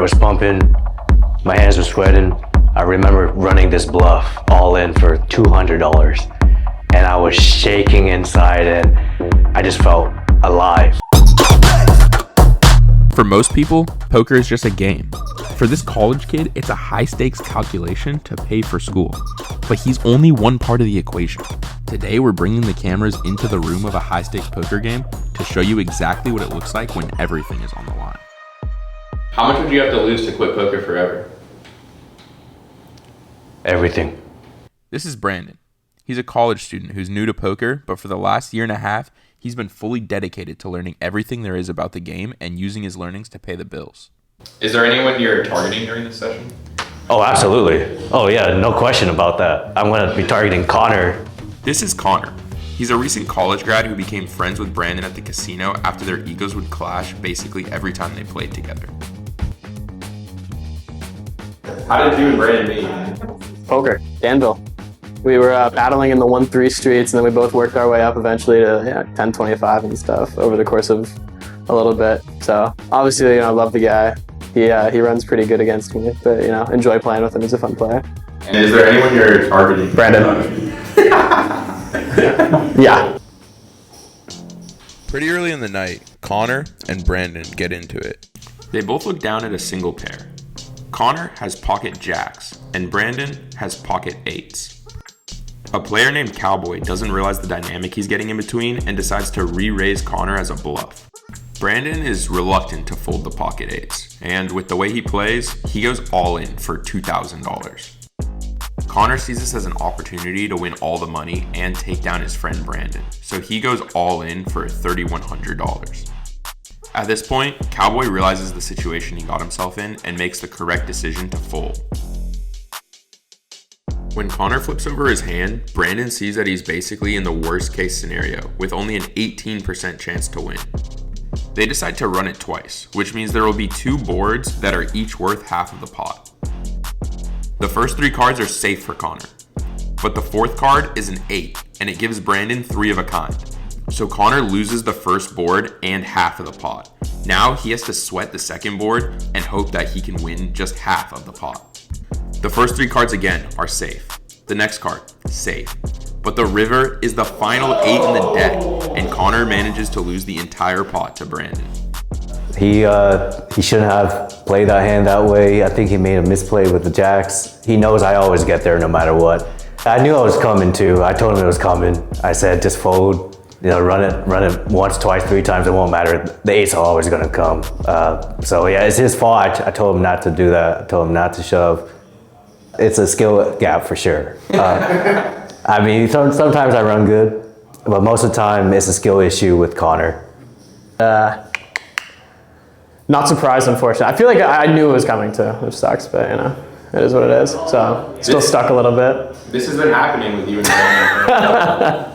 was pumping, my hands were sweating. I remember running this bluff all in for $200, and I was shaking inside, and I just felt alive. For most people, poker is just a game. For this college kid, it's a high-stakes calculation to pay for school. But he's only one part of the equation. Today, we're bringing the cameras into the room of a high-stakes poker game to show you exactly what it looks like when everything is on the line. How much would you have to lose to quit poker forever? Everything. This is Brandon. He's a college student who's new to poker, but for the last year and a half, he's been fully dedicated to learning everything there is about the game and using his learnings to pay the bills. Is there anyone you're targeting during this session? Oh, absolutely. Oh yeah, no question about that. I'm gonna be targeting Connor. This is Connor. He's a recent college grad who became friends with Brandon at the casino after their egos would clash basically every time they played together. How did you and Brandon meet? Poker, Danville. We were battling in the 1-3 streets, and then we both worked our way up eventually to 10-25 and stuff over the course of a little bit. So obviously, I love the guy. He runs pretty good against me, but enjoy playing with him. He's a fun player. And is there anyone you're targeting? Brandon. Yeah. Pretty early in the night, Connor and Brandon get into it. They both look down at a single pair. Connor has pocket jacks, and Brandon has pocket eights. A player named Cowboy doesn't realize the dynamic he's getting in between and decides to re-raise Connor as a bluff. Brandon is reluctant to fold the pocket eights, and with the way he plays, he goes all in for $2,000. Connor sees this as an opportunity to win all the money and take down his friend Brandon, so he goes all in for $3,100. At this point, Cowboy realizes the situation he got himself in and makes the correct decision to fold. When Connor flips over his hand, Brandon sees that he's basically in the worst case scenario with only an 18% chance to win. They decide to run it twice, which means there will be two boards that are each worth half of the pot. The first three cards are safe for Connor, but the fourth card is an 8, and it gives Brandon 3 of a kind. So Connor loses the first board and half of the pot. Now he has to sweat the second board and hope that he can win just half of the pot. The first 3 cards again are safe. The next card, safe. But the river is the final 8 in the deck, and Connor manages to lose the entire pot to Brandon. He shouldn't have played that hand that way. I think he made a misplay with the jacks. He knows I always get there no matter what. I knew I was coming too. I told him it was coming. I said, just fold. Run it once, twice, 3 times, it won't matter. The eights are always gonna come. So yeah, it's his fault. I told him not to do that. I told him not to shove. It's a skill gap for sure. I mean, sometimes I run good, but most of the time it's a skill issue with Connor. Not surprised, unfortunately. I feel like I knew it was coming too, which sucks, but it is what it is. So still stuck a little bit. This has been happening with you and Brandon.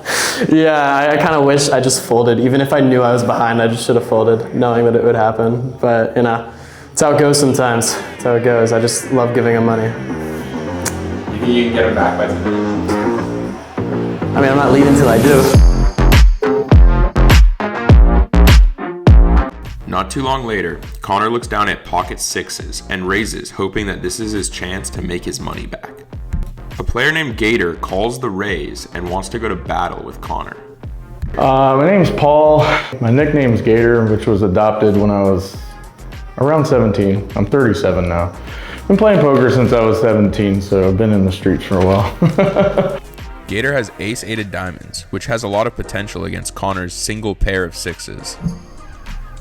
Yeah, I kind of wish I just folded. Even if I knew I was behind, I just should have folded, knowing that it would happen. But it's how it goes sometimes. It's how it goes. I just love giving him money. You think you can get him back by tonight? I mean, I'm not leaving till I do. Not too long later, Connor looks down at pocket 6s and raises, hoping that this is his chance to make his money back. A player named Gator calls the raise and wants to go to battle with Connor. My name's Paul. My nickname's Gator, which was adopted when I was around 17. I'm 37 now. Been playing poker since I was 17, so I've been in the streets for a while. Gator has ace-8 of diamonds, which has a lot of potential against Connor's single pair of 6s.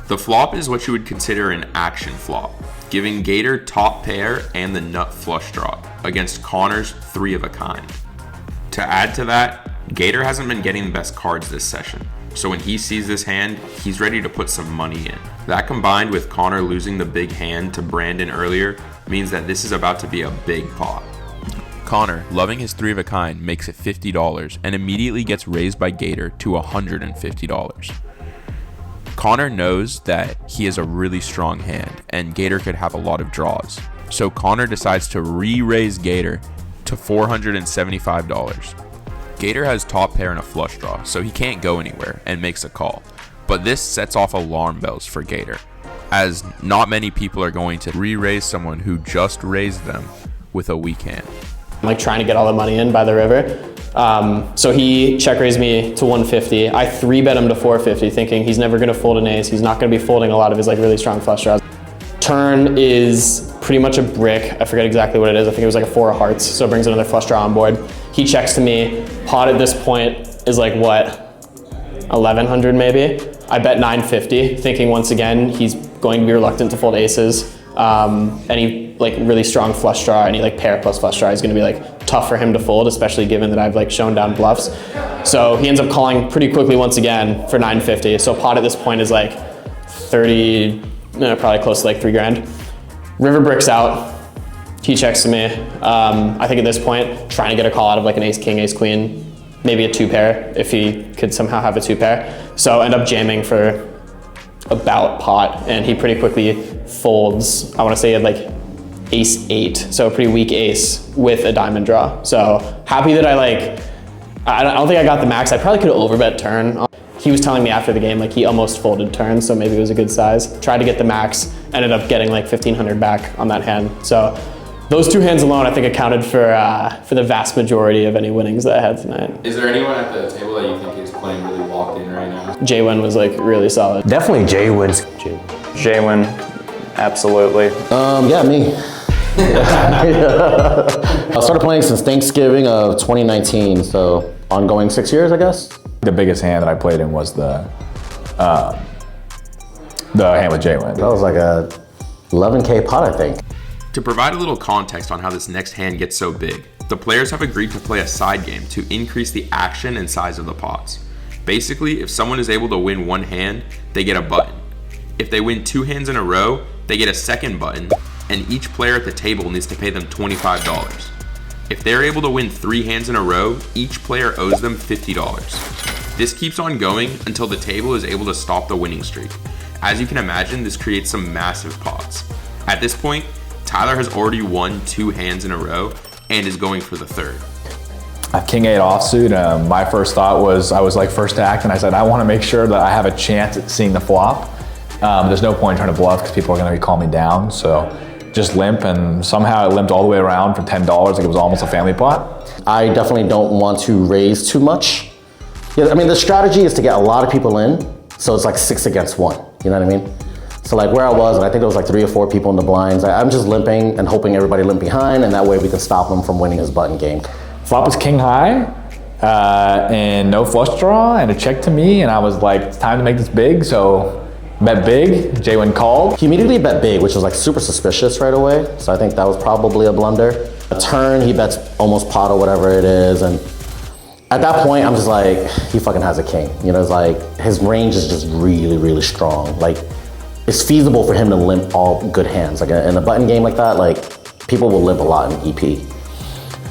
The flop is what you would consider an action flop, giving Gator top pair and the nut flush draw against Connor's 3 of a kind. To add to that, Gator hasn't been getting the best cards this session, so when he sees this hand, he's ready to put some money in. That combined with Connor losing the big hand to Brandon earlier means that this is about to be a big pot. Connor, loving his 3 of a kind, makes it $50 and immediately gets raised by Gator to $150. Connor knows that he has a really strong hand and Gator could have a lot of draws. So Connor decides to re-raise Gator to $475. Gator has top pair and a flush draw, so he can't go anywhere and makes a call. But this sets off alarm bells for Gator. as not many people are going to re-raise someone who just raised them with a weak hand. I'm like trying to get all the money in by the river. So he check raised me to 150. I 3-bet him to 450, thinking he's never gonna fold an ace. He's not gonna be folding a lot of his like really strong flush draws. Turn is pretty much a brick. I forget exactly what it is. I think it was like a 4 of hearts, so it brings another flush draw on board. He checks to me. Pot at this point is like what, 1100 maybe? I bet 950, thinking once again he's going to be reluctant to fold aces. Any like really strong flush draw, any like pair plus flush draw is going to be like tough for him to fold, especially given that I've like shown down bluffs. So he ends up calling pretty quickly once again for 950. So pot at this point is like 30, probably close to like 3 grand. River bricks out. He checks to me. I think at this point, trying to get a call out of like an ace king, ace queen, maybe a 2 pair if he could somehow have a 2 pair. So end up jamming for about pot, and he pretty quickly folds. I want to say he had like ace 8, so a pretty weak ace with a diamond draw. So happy that I don't think I got the max. I probably could have overbet turn. He was telling me after the game like he almost folded turn, so maybe it was a good size. Tried to get the max, ended up getting like 1500 back on that hand. So those 2 hands alone, I think, accounted for the vast majority of any winnings that I had tonight. Is there anyone at the table that you think is playing really locked in right now? J-Win was like really solid. Definitely Jay wins. J-Win, absolutely. Yeah, me. I started playing since Thanksgiving of 2019, so ongoing 6 years, I guess. The biggest hand that I played in was the hand with J-Win. That was like a 11K pot, I think. To provide a little context on how this next hand gets so big, the players have agreed to play a side game to increase the action and size of the pots. Basically, if someone is able to win 1 hand, they get a button. If they win 2 hands in a row, they get a second button, and each player at the table needs to pay them $25. If they're able to win 3 hands in a row, each player owes them $50. This keeps on going until the table is able to stop the winning streak. As you can imagine, this creates some massive pots. At this point, Tyler has already won 2 hands in a row and is going for the 3rd. I have King 8 offsuit. My first thought was, I was like first to act, and I said, I want to make sure that I have a chance at seeing the flop. There's no point in trying to bluff because people are going to be calling me down. So just limp, and somehow it limped all the way around for $10, like it was almost a family pot. I definitely don't want to raise too much. Yeah, I mean, the strategy is to get a lot of people in, so it's like 6 against 1, you know what I mean? So like where I was, and I think there was like 3 or 4 people in the blinds, I'm just limping and hoping everybody limp behind, and that way we can stop him from winning his button game. Flop was king high, and no flush draw, and a check to me, and I was like, it's time to make this big, so bet big. J-Win called. He immediately bet big, which was like super suspicious right away, so I think that was probably a blunder. A turn, he bets almost pot or whatever it is, and at that point, I'm just like, he fucking has a king. You know, it's like, his range is just really, really strong. Like, it's feasible for him to limp all good hands. Like in a button game like that, like people will limp a lot in EP.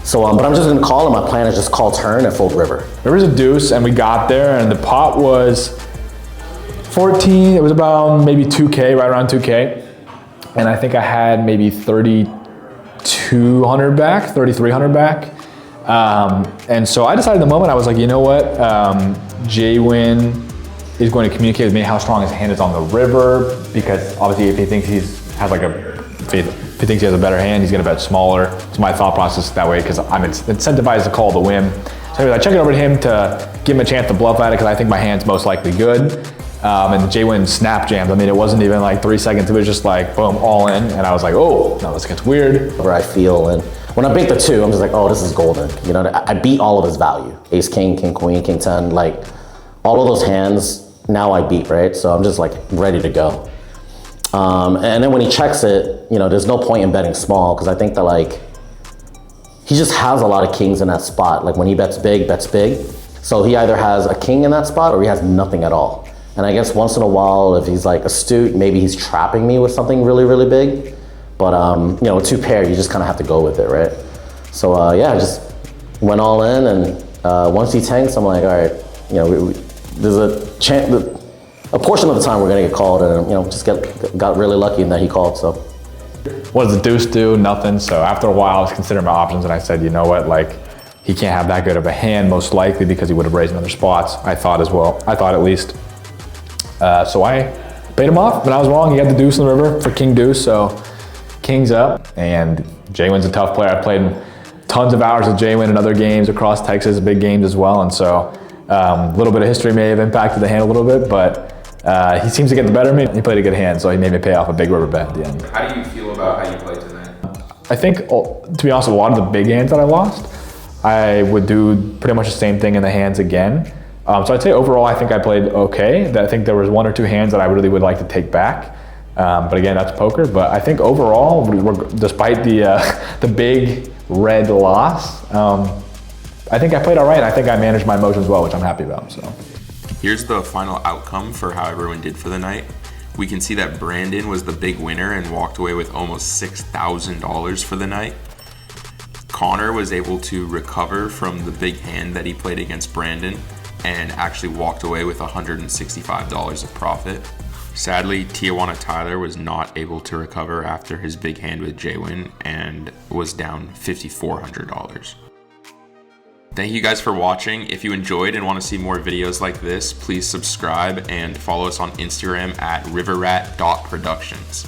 So, but I'm just gonna call, and my plan is just call turn and fold river. There was a deuce, and we got there, and the pot was 14. It was about maybe 2K, right around 2K. And I think I had maybe 3,200 back, 3,300 back. And so I decided the moment, I was like, you know what? J-Win is going to communicate with me how strong his hand is on the river, because obviously if he thinks he thinks he has a better hand, he's going to bet smaller. It's my thought process that way, because I'm incentivized to call the win. So anyways, I check it over to him to give him a chance to bluff at it, because I think my hand's most likely good. And J-Win snap jammed. I mean, it wasn't even like 3 seconds. It was just like, boom, all in. And I was like, oh, no, this gets weird. Where I feel, and when I bank the 2, I'm just like, oh, this is golden. You know, I beat all of his value. Ace, king, king, queen, king 10, like all of those hands, now I beat, right? So I'm just like ready to go. And then when he checks it, you know, there's no point in betting small, because I think that like, he just has a lot of kings in that spot. Like when he bets big. So he either has a king in that spot or he has nothing at all. And I guess once in a while, if he's like astute, maybe he's trapping me with something really, really big. But you know, 2 pair, you just kind of have to go with it, right? So yeah, I just went all in, and once he tanks, I'm like, all right, you know, there's a chance, a portion of the time we're gonna get called, and you know, just got really lucky in that he called. So what does the deuce do? Nothing. So after a while, I was considering my options, and I said, you know what, like, he can't have that good of a hand, most likely, because he would have raised in other spots. I thought as well. I thought at least. So I Paid him off, but I was wrong. He had the deuce in the river for king deuce, so king's up. And Jaywin's a tough player. I played tons of hours with Jaywin in other games across Texas, big games as well. And so a little bit of history may have impacted the hand a little bit, but he seems to get the better of me. He played a good hand, so he made me pay off a big river bet at the end. How do you feel about how you played tonight? I think, to be honest, a lot of the big hands that I lost, I would do pretty much the same thing in the hands again. So I'd say overall, I think I played okay. I think there was 1 or 2 hands that I really would like to take back. But again, that's poker. But I think overall, despite the big red loss, I think I played all right. I think I managed my emotions well, which I'm happy about. So Here's the final outcome for how everyone did for the night. We can see that Brandon was the big winner and walked away with almost $6,000 for the night. Connor was able to recover from the big hand that he played against Brandon and actually walked away with $165 of profit. Sadly, Tijuana Tyler was not able to recover after his big hand with Jaywin and was down $5,400. Thank you guys for watching. If you enjoyed and want to see more videos like this, please subscribe and follow us on Instagram at riverrat.productions.